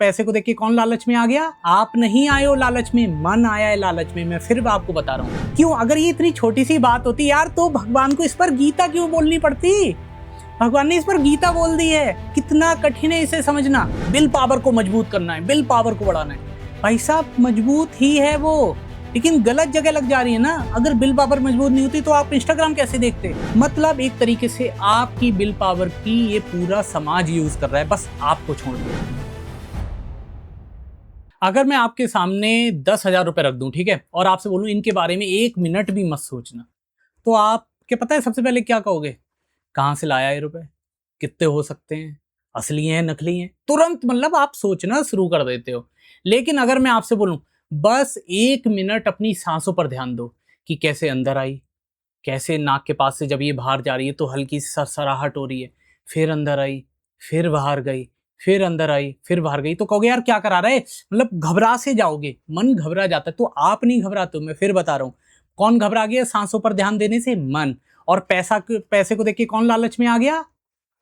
पैसे को देख के कौन लालच में आ गया? आप नहीं आए हो लालच में, मन आया है लालच में। मैं फिर आपको बता रहा हूँ क्यों। अगर ये इतनी छोटी सी बात होती यार तो भगवान को इस पर गीता क्यों बोलनी पड़ती? भगवान ने इस पर गीता बोल दी है। कितना कठिन है इसे समझना। विल पावर को मजबूत करना है, विल पावर को बढ़ाना है। भाई साहब मजबूत ही है वो, लेकिन गलत जगह लग जा रही है ना। अगर विल पावर मजबूत नहीं होती तो आप इंस्टाग्राम कैसे देखते? मतलब एक तरीके से आपकी विल पावर की ये पूरा समाज यूज कर रहा है, बस आपको छोड़ के। अगर मैं आपके सामने 10,000 रुपए रख दूं, ठीक है, और आपसे बोलूं इनके बारे में 1 मिनट भी मत सोचना, तो आप क्या पता है सबसे पहले क्या कहोगे? कहां से लाया ये रुपए, कितने हो सकते हैं, असली हैं नकली हैं? तुरंत मतलब आप सोचना शुरू कर देते हो। लेकिन अगर मैं आपसे बोलूं बस 1 मिनट अपनी सांसों पर ध्यान दो कि कैसे अंदर आई, कैसे नाक के पास से जब ये बाहर जा रही है तो हल्की सी सरसराहट हो रही है, फिर अंदर आई, फिर बाहर गई, फिर अंदर आई, फिर बाहर गई, तो कहोगे यार क्या करा रहा है? मतलब घबरा से जाओगे, मन घबरा जाता है। तो आप नहीं घबराते हो, मैं फिर बता रहा हूं। कौन घबरा गया सांसों पर ध्यान देने से? मन। और पैसे को देख के कौन लालच में आ गया?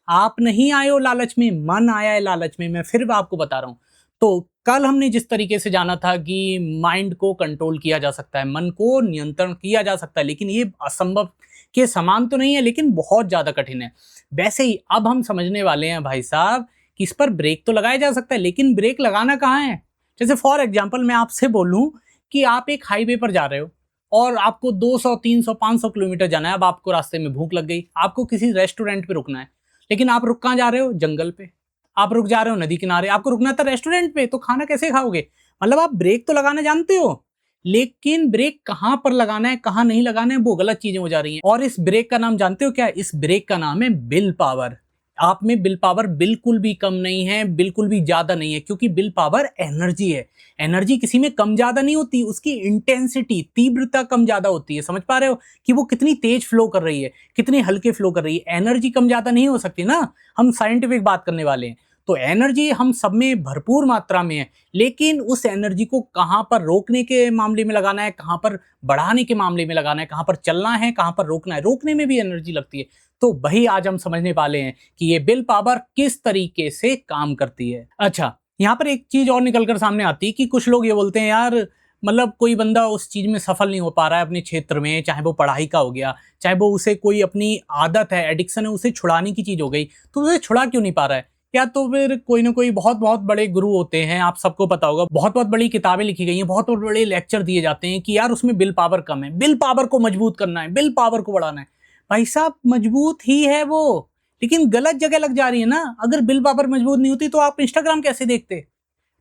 आप नहीं आए हो लालच में, मन आया है लालच में। मैं फिर आपको बता रहा हूं। तो कल हमने जिस तरीके से जाना था कि माइंड को कंट्रोल किया जा सकता है, मन को नियंत्रण किया जा सकता है, लेकिन ये असंभव के समान तो नहीं है, लेकिन बहुत ज्यादा कठिन है। वैसे ही अब हम समझने वाले हैं भाई साहब कि इस पर ब्रेक तो लगाया जा सकता है, लेकिन ब्रेक लगाना कहाँ है? जैसे फॉर एग्जाम्पल मैं आपसे बोलूं कि आप एक हाईवे पर जा रहे हो और आपको 200, 300, 500 किलोमीटर जाना है। अब आपको रास्ते में भूख लग गई, आपको किसी रेस्टोरेंट पे रुकना है, लेकिन आप रुक कहाँ जा रहे हो? जंगल पे। आप रुक जा रहे हो नदी किनारे, आपको रुकना था रेस्टोरेंट पे, तो खाना कैसे खाओगे? मतलब आप ब्रेक तो लगाना जानते हो, लेकिन ब्रेक कहां पर लगाना है, कहां नहीं लगाना है, वो गलत चीजें हो जा रही हैं। और इस ब्रेक का नाम जानते हो क्या है? इस ब्रेक का नाम है विल पावर। आप में विल पावर बिल्कुल भी कम नहीं है, बिल्कुल भी ज्यादा नहीं है, क्योंकि विल पावर एनर्जी है। एनर्जी किसी में कम ज्यादा नहीं होती, उसकी इंटेंसिटी, तीव्रता कम ज्यादा होती है। समझ पा रहे हो कि वो कितनी तेज फ्लो कर रही है, कितनी हल्के फ्लो कर रही है? एनर्जी कम ज्यादा नहीं हो सकती ना। हम साइंटिफिक बात करने वाले हैं। तो एनर्जी हम सब में भरपूर मात्रा में है, लेकिन उस एनर्जी को कहां पर रोकने के मामले में लगाना है, कहां पर बढ़ाने के मामले में लगाना है, कहां पर चलना है, कहां पर रोकना है। रोकने में भी एनर्जी लगती है। तो वही आज हम समझने वाले हैं कि ये विल पावर किस तरीके से काम करती है। अच्छा, यहाँ पर एक चीज और निकलकर सामने आती है कि कुछ लोग ये बोलते हैं यार, मतलब कोई बंदा उस चीज में सफल नहीं हो पा रहा है अपने क्षेत्र में, चाहे वो पढ़ाई का हो गया, चाहे वो उसे कोई अपनी आदत है, एडिक्शन है, उसे छुड़ाने की चीज हो गई, तो उसे छुड़ा क्यों नहीं पा रहा है? या तो फिर कोई ना कोई बहुत बहुत बड़े गुरु होते हैं, आप सबको पता होगा, बहुत बहुत बड़ी किताबें लिखी गई हैं, बहुत बहुत बड़े लेक्चर दिए जाते हैं कि यार उसमें विल पावर कम है, विल पावर को मजबूत करना है, विल पावर को बढ़ाना है। भाई साहब मजबूत ही है वो, लेकिन गलत जगह लग जा रही है ना। अगर विल पावर मजबूत नहीं होती तो आप इंस्टाग्राम कैसे देखते,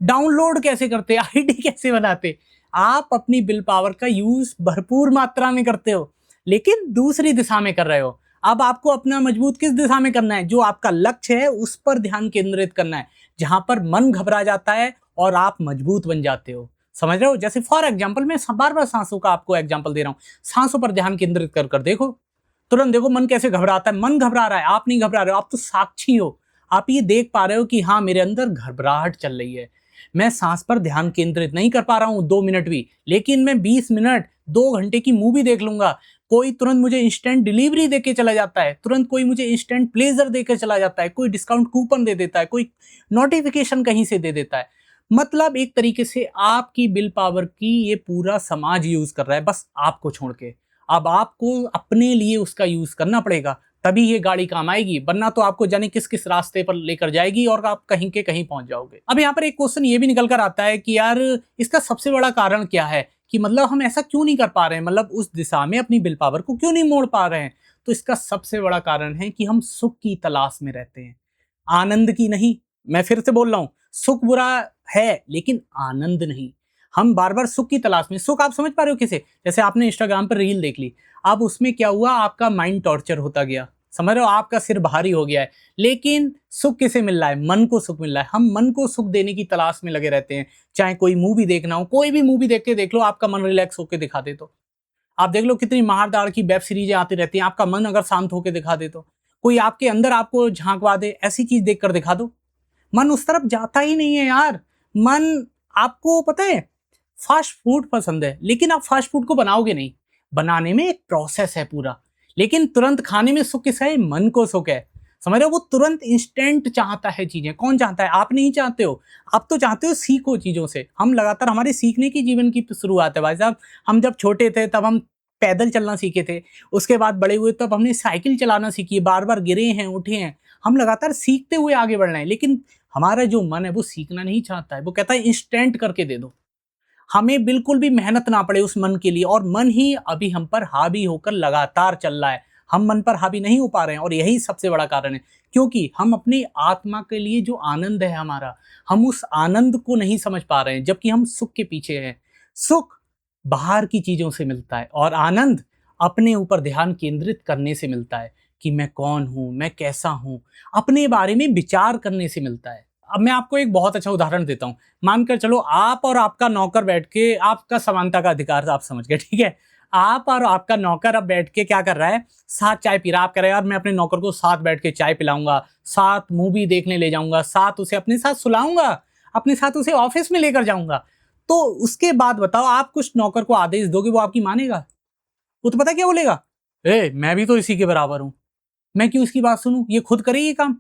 डाउनलोड कैसे करते, आईडी कैसे बनाते? आप अपनी विल पावर का यूज भरपूर मात्रा में करते हो, लेकिन दूसरी दिशा में कर रहे हो। अब आपको अपना मजबूत किस दिशा में करना है? जो आपका लक्ष्य है उस पर ध्यान केंद्रित करना है, जहां पर मन घबरा जाता है और आप मजबूत बन जाते हो। समझ रहे हो? जैसे फॉर एग्जाम्पल मैं बार बार सांसों का आपको एग्जाम्पल दे रहा हूं। सांसों पर ध्यान केंद्रित कर कर देखो, तुरंत देखो मन कैसे घबराता है। मन घबरा रहा है, आप नहीं घबरा रहे हो, आप तो साक्षी हो। आप ये देख पा रहे हो कि हाँ मेरे अंदर घबराहट चल रही है, मैं सांस पर ध्यान केंद्रित नहीं कर पा रहा हूं 2 मिनट भी, लेकिन मैं 20 मिनट, 2 घंटे की मूवी देख लूंगा। कोई तुरंत मुझे इंस्टेंट डिलीवरी देके चला जाता है, तुरंत कोई मुझे इंस्टेंट प्लेजर देके चला जाता है, कोई डिस्काउंट कूपन दे देता है, कोई नोटिफिकेशन कहीं से दे देता है। मतलब एक तरीके से आपकी विल पावर की ये पूरा समाज यूज कर रहा है, बस आपको छोड़ के। अब आपको अपने लिए उसका यूज करना पड़ेगा, तभी ये गाड़ी काम आएगी, वरना तो आपको जाने किस किस रास्ते पर लेकर जाएगी और आप कहीं के कहीं पहुंच जाओगे। अब यहाँ पर एक क्वेश्चन ये भी निकल कर आता है कि यार इसका सबसे बड़ा कारण क्या है, कि मतलब हम ऐसा क्यों नहीं कर पा रहे हैं, मतलब उस दिशा में अपनी विल पावर को क्यों नहीं मोड़ पा रहे हैं? तो इसका सबसे बड़ा कारण है कि हम सुख की तलाश में रहते हैं, आनंद की नहीं। मैं फिर से बोल रहा हूं, सुख बुरा है लेकिन आनंद नहीं। हम बार बार सुख की तलाश में, सुख आप समझ पा रहे हो किसे? जैसे आपने इंस्टाग्राम पर रील देख ली, अब उसमें क्या हुआ, आपका माइंड टॉर्चर होता गया, समझ रहे हो, आपका सिर भारी हो गया है, लेकिन सुख किसे मिल रहा है? मन को सुख मिल रहा है। हम मन को सुख देने की तलाश में लगे रहते हैं, चाहे कोई मूवी देखना हो, कोई भी मूवी देख के देख लो, आपका मन रिलैक्स होकर दिखा दे तो। आप देख लो कितनी मारदार की वेब सीरीजें आती रहती हैं, आपका मन अगर शांत होकर दिखा दे तो, कोई आपके अंदर आपको झांकवा दे, ऐसी चीज देखकर दिखा दो, मन उस तरफ जाता ही नहीं है यार। मन, आपको पता है फास्ट फूड पसंद है, लेकिन आप फास्ट फूड को बनाओगे नहीं, बनाने में एक प्रोसेस है पूरा, लेकिन तुरंत खाने में सुख किसका है? मन को सुख है। समझ रहे हो, वो तुरंत इंस्टेंट चाहता है चीजें। कौन चाहता है? आप नहीं चाहते हो। आप तो चाहते हो सीखो चीजों से। हम लगातार, हमारे सीखने की जीवन की शुरुआत है भाई साहब। हम जब छोटे थे तब हम पैदल चलना सीखे थे, उसके बाद बड़े हुए तब हमने साइकिल चलाना सीखी, बार बार गिरे हैं उठे हैं। हम लगातार सीखते हुए आगे बढ़ रहे हैं, लेकिन हमारा जो मन है वो सीखना नहीं चाहता है। वो कहता है इंस्टेंट करके दे दो, हमें बिल्कुल भी मेहनत ना पड़े उस मन के लिए। और मन ही अभी हम पर हावी होकर लगातार चल रहा है। हम मन पर हावी नहीं हो पा रहे हैं, और यही सबसे बड़ा कारण है, क्योंकि हम अपनी आत्मा के लिए जो आनंद है हमारा, हम उस आनंद को नहीं समझ पा रहे हैं, जबकि हम सुख के पीछे हैं। सुख बाहर की चीजों से मिलता है, और आनंद अपने ऊपर ध्यान केंद्रित करने से मिलता है, कि मैं कौन हूं, मैं कैसा हूं, अपने बारे में विचार करने से मिलता है। अब मैं आपको एक बहुत अच्छा उदाहरण देता हूं। मानकर चलो आप और आपका नौकर बैठ के, आपका समानता का अधिकार आप समझ गए, ठीक है। आप और आपका नौकर अब बैठ के क्या कर रहा है, साथ चाय पी रहा है। आप कह रहे हैं यार मैं अपने नौकर को साथ बैठ के चाय पिलाऊंगा, साथ मूवी देखने ले जाऊंगा, साथ उसे अपने साथ सुलाऊंगा, अपने साथ उसे ऑफिस में लेकर जाऊंगा। तो उसके बाद बताओ, आप कुछ नौकर को आदेश दोगे, वो आपकी मानेगा? वो तो पता क्या बोलेगा, ए मैं भी तो इसी के बराबर हूं, मैं क्यों इसकी बात सुनूं, ये खुद करे ये काम।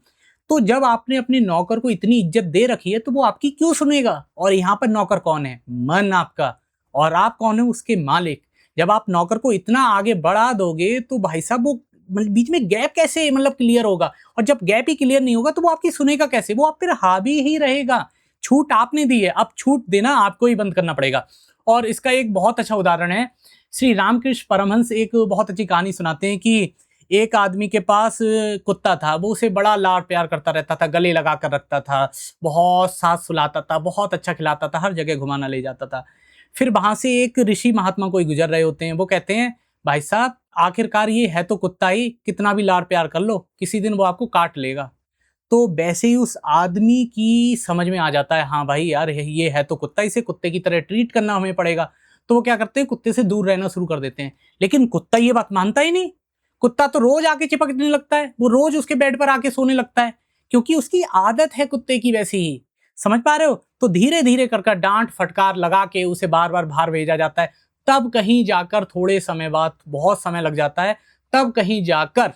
तो जब आपने अपने नौकर को इतनी इज्जत दे रखी है, तो वो आपकी क्यों सुनेगा? और यहाँ पर नौकर कौन है? मन आपका। और आप कौन है? उसके मालिक। जब आप नौकर को इतना आगे बढ़ा दोगे, तो भाई साहब वो बीच में गैप कैसे मतलब क्लियर होगा? और जब गैप ही क्लियर नहीं होगा, तो वो आपकी सुनेगा कैसे? वो आप फिर हावी ही रहेगा। छूट आपने दी है, अब छूट देना आपको ही बंद करना पड़ेगा। और इसका एक बहुत अच्छा उदाहरण है, श्री रामकृष्ण परमहंस एक बहुत अच्छी कहानी सुनाते हैं कि एक आदमी के पास कुत्ता था। वो उसे बड़ा लाड प्यार करता रहता था, गले लगा कर रखता था, बहुत साथ सुलाता था, बहुत अच्छा खिलाता था, हर जगह घुमाना ले जाता था। फिर वहां से एक ऋषि महात्मा कोई गुजर रहे होते हैं। वो कहते हैं भाई साहब आखिरकार ये है तो कुत्ता ही, कितना भी लाड प्यार कर लो, किसी दिन वो आपको काट लेगा। तो वैसे ही उस आदमी की समझ में आ जाता है, हाँ भाई यार ये है तो कुत्ता, इसे कुत्ते की तरह ट्रीट करना हमें पड़ेगा। तो वो क्या करते हैं, कुत्ते से दूर रहना शुरू कर देते हैं। लेकिन कुत्ता ये बात मानता ही नहीं। कुत्ता तो रोज आके चिपकने लगता है, वो रोज उसके बेड पर आके सोने लगता है, क्योंकि उसकी आदत है कुत्ते की वैसी ही। समझ पा रहे हो? तो धीरे धीरे कर डांट फटकार लगा के उसे बार बार बाहर भेजा जाता है। तब कहीं जाकर थोड़े समय बाद, बहुत समय लग जाता है, तब कहीं जाकर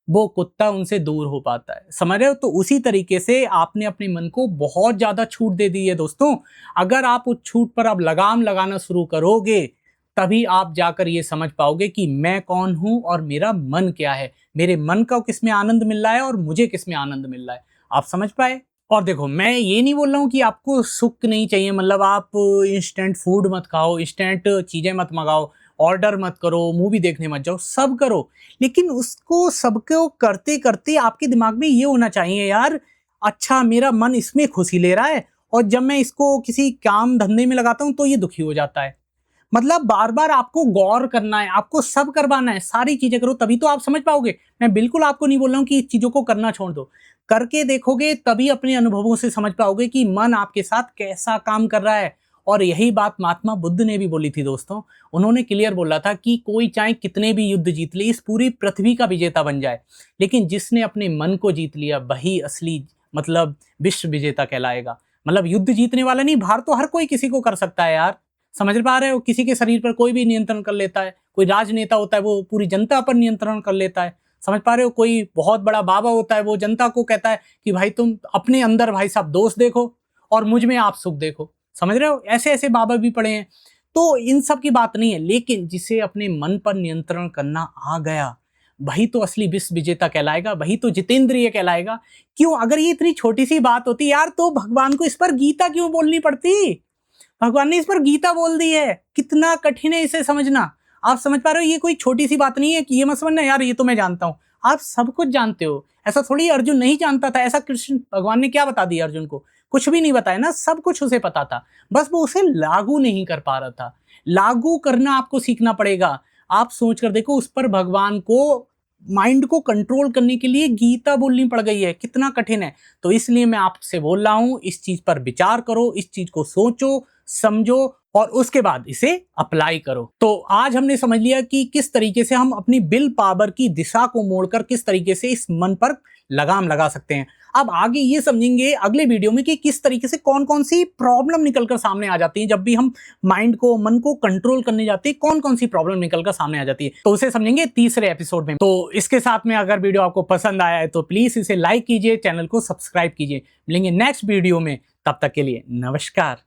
वो कुत्ता उनसे दूर हो पाता है। समझ रहे हो? तो उसी तरीके से आपने अपने मन को बहुत ज्यादा छूट दे दी है दोस्तों। अगर आप उस छूट पर अब लगाम लगाना शुरू करोगे, तभी आप जाकर ये समझ पाओगे कि मैं कौन हूं और मेरा मन क्या है, मेरे मन को किस में आनंद मिल रहा है और मुझे किस में आनंद मिल रहा है। आप समझ पाए? और देखो, मैं ये नहीं बोल रहा हूँ कि आपको सुख नहीं चाहिए, मतलब आप इंस्टेंट फूड मत खाओ, इंस्टेंट चीजें मत मंगाओ, ऑर्डर मत करो, मूवी देखने मत जाओ, सब करो। लेकिन उसको सबको करते करते आपके दिमाग में ये होना चाहिए, यार अच्छा मेरा मन इसमें खुशी ले रहा है, और जब मैं इसको किसी काम धंधे में लगाता हूं तो ये दुखी हो जाता है। मतलब बार बार आपको गौर करना है, आपको सब करवाना है, सारी चीजें करो तभी तो आप समझ पाओगे। मैं बिल्कुल आपको नहीं बोल रहा हूं कि चीजों को करना छोड़ दो, करके देखोगे तभी अपने अनुभवों से समझ पाओगे कि मन आपके साथ कैसा काम कर रहा है। और यही बात महात्मा बुद्ध ने भी बोली थी दोस्तों। उन्होंने क्लियर बोला था कि कोई चाहे कितने भी युद्ध जीत ले, इस पूरी पृथ्वी का विजेता बन जाए, लेकिन जिसने अपने मन को जीत लिया वही असली मतलब विश्व विजेता कहलाएगा। मतलब युद्ध जीतने वाला नहीं, भार तो हर कोई किसी को कर सकता है यार। समझ पा रहे हो? किसी के शरीर पर कोई भी नियंत्रण कर लेता है। कोई राजनेता होता है, वो पूरी जनता पर नियंत्रण कर लेता है। समझ पा रहे हो? कोई बहुत बड़ा बाबा होता है, वो जनता को कहता है कि भाई तुम अपने अंदर भाई साहब दोष देखो और मुझ में आप सुख देखो। समझ रहे हो? ऐसे ऐसे बाबा भी पड़े हैं। तो इन सब की बात नहीं है, लेकिन जिसे अपने मन पर नियंत्रण करना आ गया, वही तो असली विश्व विजेता कहलाएगा, वही तो जितेंद्रिय कहलाएगा। क्यों? अगर ये इतनी छोटी सी बात होती यार, तो भगवान को इस पर गीता क्यों बोलनी पड़ती? भगवान ने इस पर गीता बोल दी है। कितना कठिन है इसे समझना। आप समझ पा रहे हो? ये कोई छोटी सी बात नहीं है कि ये मत समझना यार ये तो मैं जानता हूं। आप सब कुछ जानते हो। ऐसा थोड़ी अर्जुन नहीं जानता था। ऐसा कृष्ण भगवान ने क्या बता दिया अर्जुन को? कुछ भी नहीं बताया ना, सब कुछ उसे पता था, बस वो उसे लागू नहीं कर पा रहा था। लागू करना आपको सीखना पड़ेगा। आप सोच कर देखो, उस पर भगवान को माइंड को कंट्रोल करने के लिए गीता बोलनी पड़ गई है। कितना कठिन है। तो इसलिए मैं आपसे बोल रहा हूं, इस चीज पर विचार करो, इस चीज को सोचो, समझो और उसके बाद इसे अप्लाई करो। तो आज हमने समझ लिया कि किस तरीके से हम अपनी विल पावर की दिशा को मोड़कर किस तरीके से इस मन पर लगाम लगा सकते हैं। अब आगे ये समझेंगे अगले वीडियो में कि किस तरीके से कौन कौन सी प्रॉब्लम निकलकर सामने आ जाती है जब भी हम माइंड को, मन को कंट्रोल करने जाते हैं, कौन कौन सी प्रॉब्लम निकलकर सामने आ जाती है। तो उसे समझेंगे तीसरे एपिसोड में। तो इसके साथ में अगर वीडियो आपको पसंद आया है तो प्लीज इसे लाइक कीजिए, चैनल को सब्सक्राइब कीजिए। मिलेंगे नेक्स्ट वीडियो में, तब तक के लिए नमस्कार।